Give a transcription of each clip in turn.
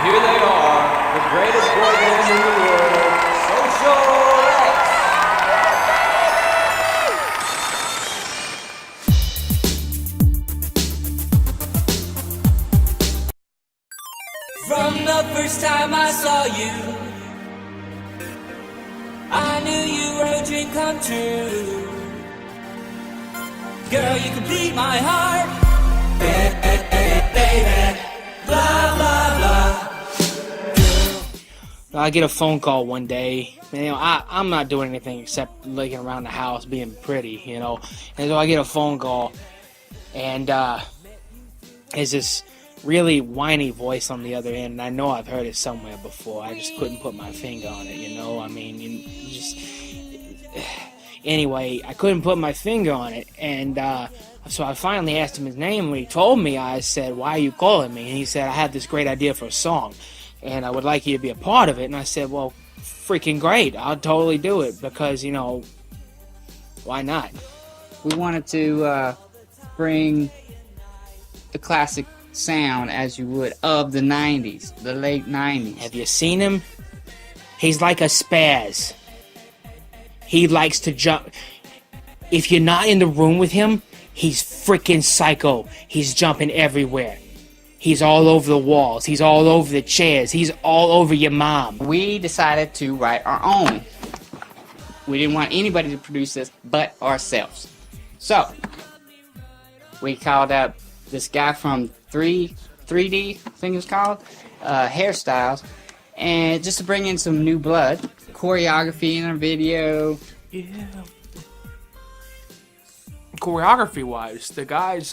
Here they are, the greatest boy bands in the world, Social X. From the first time I saw you, I knew you were a dream come true. Girl, you complete my heart, baby, blah, blah, blah. I get a phone call one day. Man, I'm not doing anything except looking around the house being pretty, you know. And so I get a phone call, and it's this really whiny voice on the other end. And I know I've heard it somewhere before. I just couldn't put my finger on it, you know. I mean, you just... Anyway, I couldn't put my finger on it, and so I finally asked him his name. When he told me, I said, "Why are you calling me?" And he said, "I have this great idea for a song, and I would like you to be a part of it." And I said, "Well, freaking great. I'll totally do it, because, you know, why not?" We wanted to bring the classic sound, as you would, of the 90s, the late 90s. Have you seen him? He's like a spaz. He likes to jump. If you're not in the room with him, he's freaking psycho. He's jumping everywhere. He's all over the walls. He's all over the chairs. He's all over your mom. We decided to write our own. We didn't want anybody to produce this but ourselves. So, we called up this guy from 3D, I think it's called, Hairstyles, and just to bring in some new blood. Choreography in our video. Yeah. Choreography-wise, the guys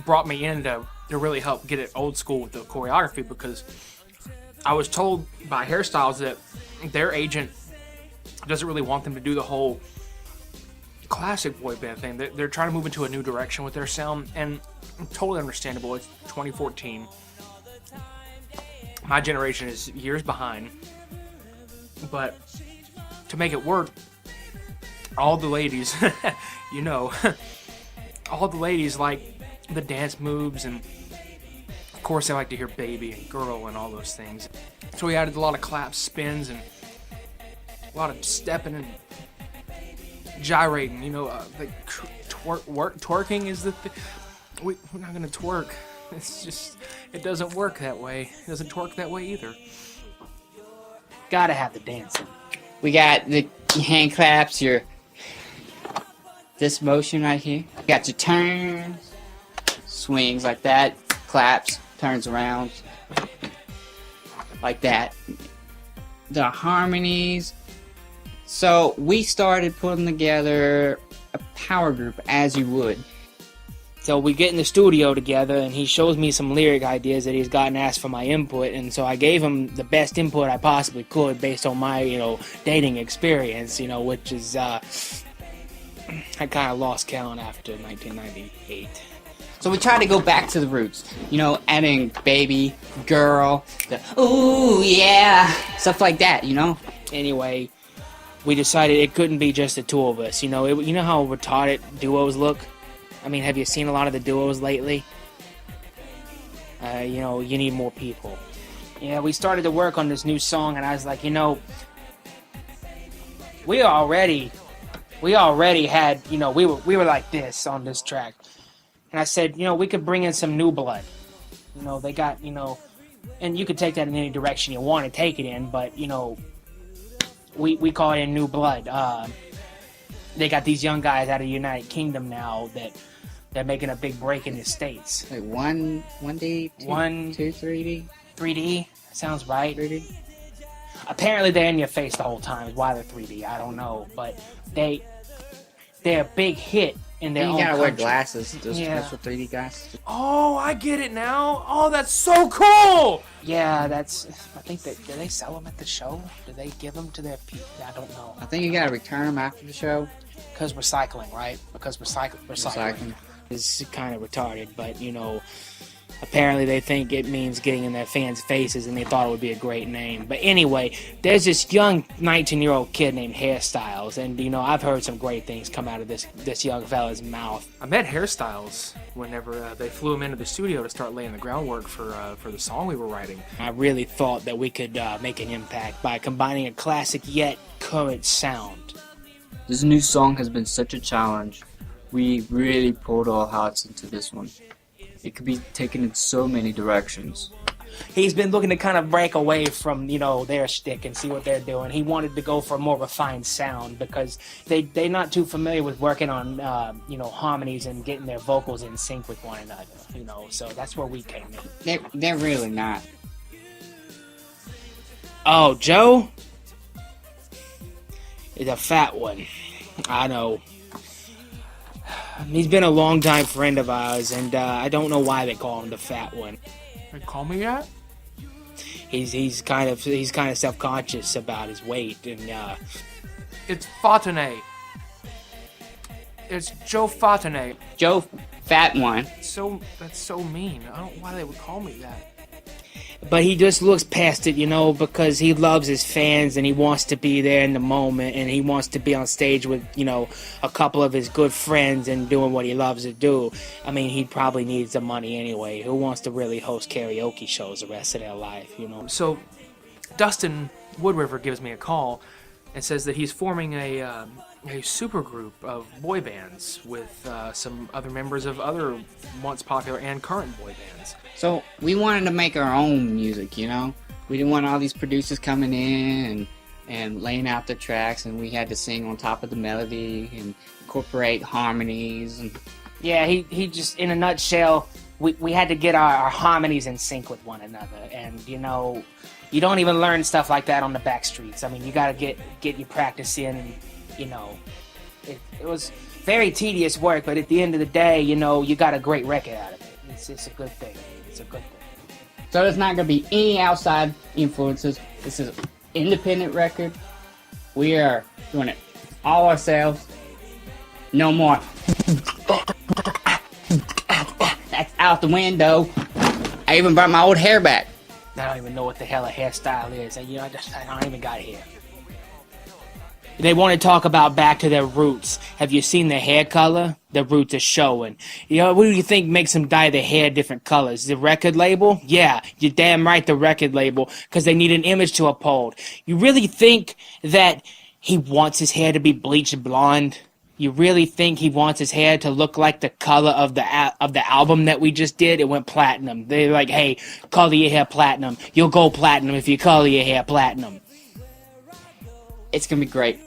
brought me in to really help get it old school with the choreography, because I was told by Hairstyles that their agent doesn't really want them to do the whole classic boy band thing. They're trying to move into a new direction with their sound, and totally understandable. It's 2014. My generation is years behind, but to make it work, all the ladies, you know, all the ladies like the dance moves, and of course they like to hear baby and girl and all those things. So we added a lot of claps, spins, and a lot of stepping and gyrating, you know, like twerking is the thing. We're not gonna twerk. It's just, it doesn't work that way. It doesn't twerk that way either. Gotta have the dancing. We got the hand claps, this motion right here. You got your turns, swings like that, claps, turns around, like that. The harmonies. So we started putting together a power group, as you would. So we get in the studio together, and he shows me some lyric ideas that he's gotten asked for my input, and so I gave him the best input I possibly could based on my, you know, dating experience, you know, which is, I kind of lost count after 1998. So we tried to go back to the roots, you know, adding baby, girl, the ooh yeah, stuff like that, you know. Anyway, we decided it couldn't be just the two of us, you know. You know how retarded duos look? I mean, have you seen a lot of the duos lately? You know, you need more people. Yeah, we started to work on this new song, and I was like, you know, we already had, you know, we were like this on this track. And I said, you know, we could bring in some new blood. You know, they got, you know, and you could take that in any direction you want to take it in, but, you know, we call it new blood. They got these young guys out of the United Kingdom now that they're making a big break in the States. Like 1D, 2, 3D? 3D? Sounds right. 3D? Apparently they're in your face the whole time. Is why they're 3D, I don't know. But they're a big hit in their own country. You gotta wear glasses, those special 3D glasses. Oh, I get it now. Oh, that's so cool. Yeah, that's... I think do they sell them at the show? Do they give them to their people? I don't know. I think you gotta return them after the show. Because recycling, right? Because recycling is kind of retarded, but, you know... Apparently they think it means getting in their fans' faces, and they thought it would be a great name. But anyway, there's this young 19-year-old kid named Hairstyles, and I've heard some great things come out of this young fella's mouth. I met Hairstyles whenever they flew him into the studio to start laying the groundwork for the song we were writing. I really thought that we could make an impact by combining a classic yet current sound. This new song has been such a challenge. We really poured our hearts into this one. It could be taken in so many directions. He's been looking to kind of break away from, their shtick and see what they're doing. He wanted to go for a more refined sound because they're not too familiar with working on, harmonies and getting their vocals in sync with one another, so that's where we came in. They're really not. Oh, Joe? Is a fat one. I know. He's been a longtime friend of ours, and I don't know why they call him the fat one. They call me that? He's kind of self-conscious about his weight, and It's Fatene. It's Joe Fatene. Joe, fat one. That's so mean. I don't know why they would call me that. but he just looks past it, because he loves his fans and he wants to be there in the moment, and he wants to be on stage with, a couple of his good friends and doing what he loves to do. I mean, he probably needs the money anyway. Who wants to really host karaoke shows the rest of their life, So, Dustin Woodriver gives me a call and says that he's forming a supergroup of boy bands with some other members of other once popular and current boy bands. So we wanted to make our own music, We didn't want all these producers coming in and laying out the tracks, and we had to sing on top of the melody and incorporate harmonies. And Yeah, he just, in a nutshell, we had to get our harmonies in sync with one another. And, you don't even learn stuff like that on the back streets. I mean, you got to get your practice in, and, it was very tedious work, but at the end of the day, you got a great record out of it. It's a good thing. It's a good thing. so there's not going to be any outside influences. This is an independent record. We are doing it all ourselves. No more. That's out the window. I even brought my old hair back. I don't even know what the hell a hairstyle is, and I don't even got hair. They want to talk about back to their roots. Have you seen their hair color? Their roots are showing. What do you think makes them dye their hair different colors? The record label? Yeah, you're damn right, the record label, because they need an image to uphold. You really think that he wants his hair to be bleached blonde? You really think he wants his hair to look like the color of the album that we just did? It went platinum. They're like, hey, color your hair platinum. You'll go platinum if you color your hair platinum. It's going to be great.